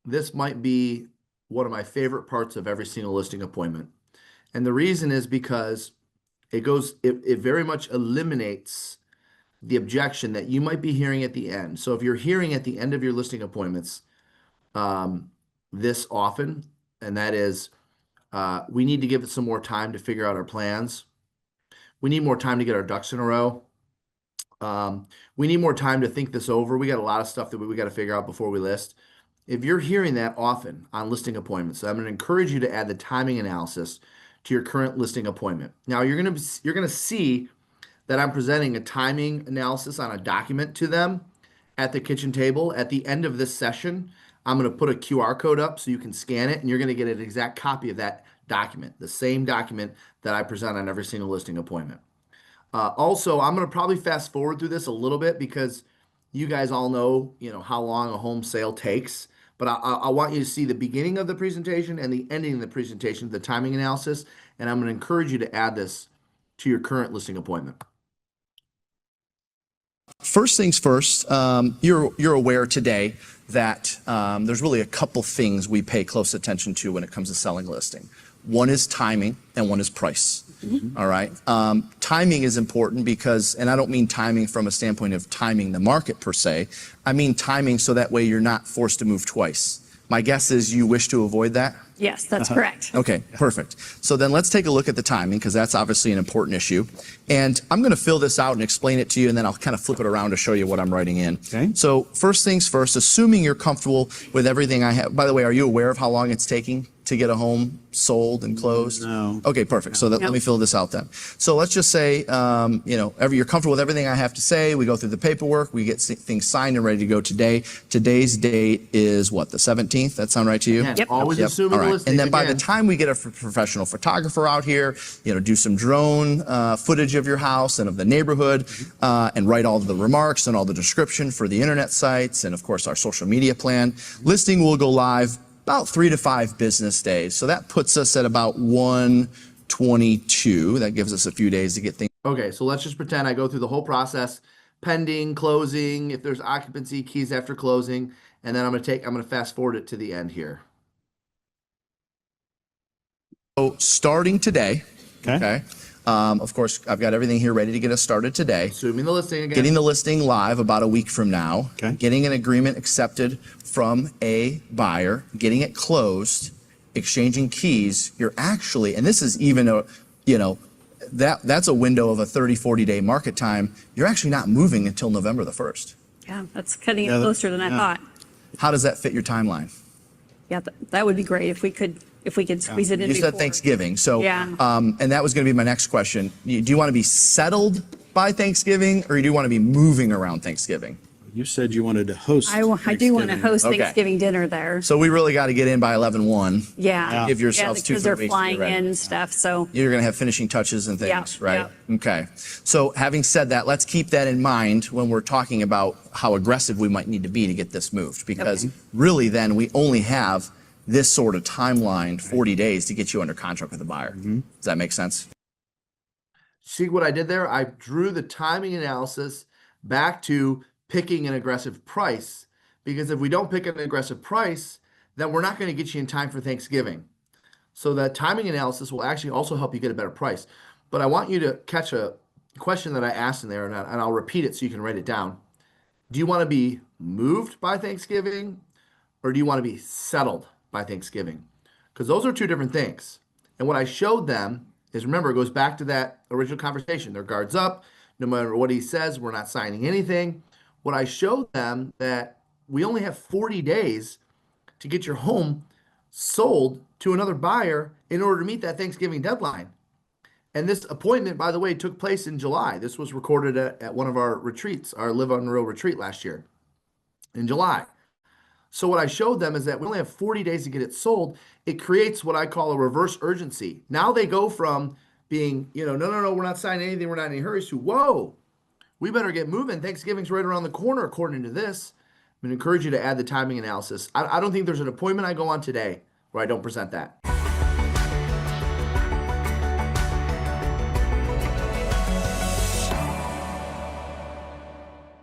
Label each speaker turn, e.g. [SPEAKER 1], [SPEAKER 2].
[SPEAKER 1] this might be one of my favorite parts of every single listing appointment. And the reason is because it very much eliminates the objection that you might be hearing at the end. So if you're hearing at the end of your listing appointments this often, and that is, we need to give it some more time to figure out our plans. We need more time to get our ducks in a row. We need more time to think this over. We got a lot of stuff that we got to figure out before we list. If you're hearing that often on listing appointments, I'm going to encourage you to add the timing analysis to your current listing appointment. Now you're going to see that I'm presenting a timing analysis on a document to them at the kitchen table. At the end of this session, I'm going to put a QR code up so you can scan it, and you're going to get an exact copy of that document, the same document that I present on every single listing appointment. Also, I'm going to probably fast forward through this a little bit because you guys all know, how long a home sale takes. But I want you to see the beginning of the presentation and the ending of the presentation, the timing analysis, and I'm going to encourage you to add this to your current listing appointment.
[SPEAKER 2] First things first, you're aware today that there's really a couple things we pay close attention to when it comes to selling a listing. One is timing and one is price. All right. Timing is important because, and I don't mean timing from a standpoint of timing the market per se. I mean timing so that way you're not forced to move twice. My guess is you wish to avoid that?
[SPEAKER 3] Yes, that's correct.
[SPEAKER 2] Okay, perfect. So then let's take a look at the timing because that's obviously an important issue. And I'm going to fill this out and explain it to you, and then I'll kind of flip it around to show you what I'm writing in.
[SPEAKER 4] Okay.
[SPEAKER 2] So first things first, assuming you're comfortable with everything I have. By the way, are you aware of how long it's taking to get a home sold and closed?
[SPEAKER 4] No.
[SPEAKER 2] Okay, perfect. So let me fill this out then. So let's just say, you're comfortable with everything I have to say. We go through the paperwork. We get things signed and ready to go today. Today's date is what, the 17th? That sound right to you?
[SPEAKER 1] Yep. Always assuming
[SPEAKER 2] All
[SPEAKER 1] the
[SPEAKER 2] right.
[SPEAKER 1] listing.
[SPEAKER 2] And then by the time we get a professional photographer out here, do some drone footage of your house and of the neighborhood, and write all the remarks and all the description for the internet sites and of course our social media plan. Listing will go live about 3 to 5 business days. So that puts us at about 1/22. That gives us a few days to get things.
[SPEAKER 1] Okay, so let's just pretend I go through the whole process, pending, closing, if there's occupancy, keys after closing, and then I'm going to fast forward it to the end here.
[SPEAKER 2] So starting today, okay. Of course, I've got everything here ready to get us started today.
[SPEAKER 1] Assuming the listing again.
[SPEAKER 2] Getting the listing live about a week from now.
[SPEAKER 4] Okay.
[SPEAKER 2] Getting an agreement accepted from a buyer. Getting it closed. Exchanging keys. You're actually, and this is even that's a window of a 30, 40-day market time. You're actually not moving until November the 1st.
[SPEAKER 3] Yeah, that's cutting it closer than I thought.
[SPEAKER 2] How does that fit your timeline?
[SPEAKER 3] Yeah, that would be great if we could squeeze it in
[SPEAKER 2] You
[SPEAKER 3] before.
[SPEAKER 2] said Thanksgiving, so
[SPEAKER 3] Yeah.
[SPEAKER 2] and that was going to be my next question. Do you want to be settled by Thanksgiving, or do you want to be moving around Thanksgiving?
[SPEAKER 4] You said you wanted to host.
[SPEAKER 3] I do want to
[SPEAKER 4] Thanksgiving.
[SPEAKER 3] host
[SPEAKER 2] Okay.
[SPEAKER 3] Thanksgiving dinner there.
[SPEAKER 2] So we really got to get in by 11/1.
[SPEAKER 3] Yeah.
[SPEAKER 2] Give yourselves 2
[SPEAKER 3] because they're
[SPEAKER 2] weeks to get
[SPEAKER 3] flying
[SPEAKER 2] ready.
[SPEAKER 3] in and stuff. So
[SPEAKER 2] You're going to have finishing touches and things,
[SPEAKER 3] Yeah,
[SPEAKER 2] right? Okay. So having said that, let's keep that in mind when we're talking about how aggressive we might need to be to get this moved, because really then we only have this sort of timeline, 40 days, to get you under contract with a buyer. Does that make sense?
[SPEAKER 1] See what I did there? I drew the timing analysis back to picking an aggressive price, because if we don't pick an aggressive price, then we're not going to get you in time for Thanksgiving. So that timing analysis will actually also help you get a better price. But I want you to catch a question that I asked in there, and I'll repeat it so you can write it down. Do you want to be moved by Thanksgiving, or do you want to be settled by Thanksgiving? Because those are 2 different things. And what I showed them is, remember, it goes back to that original conversation. Their guard's up. No matter what he says, we're not signing anything. What I showed them that we only have 40 days to get your home sold to another buyer in order to meet that Thanksgiving deadline. And this appointment, by the way, took place in July. This was recorded at one of our retreats, our Live Unreal retreat last year in July. So what I showed them is that we only have 40 days to get it sold. It creates what I call a reverse urgency. Now they go from being, no, we're not signing anything, we're not in any hurries, to, whoa, we better get moving. Thanksgiving's right around the corner, according to this. I'm going to encourage you to add the timing analysis. I don't think there's an appointment I go on today where I don't present that.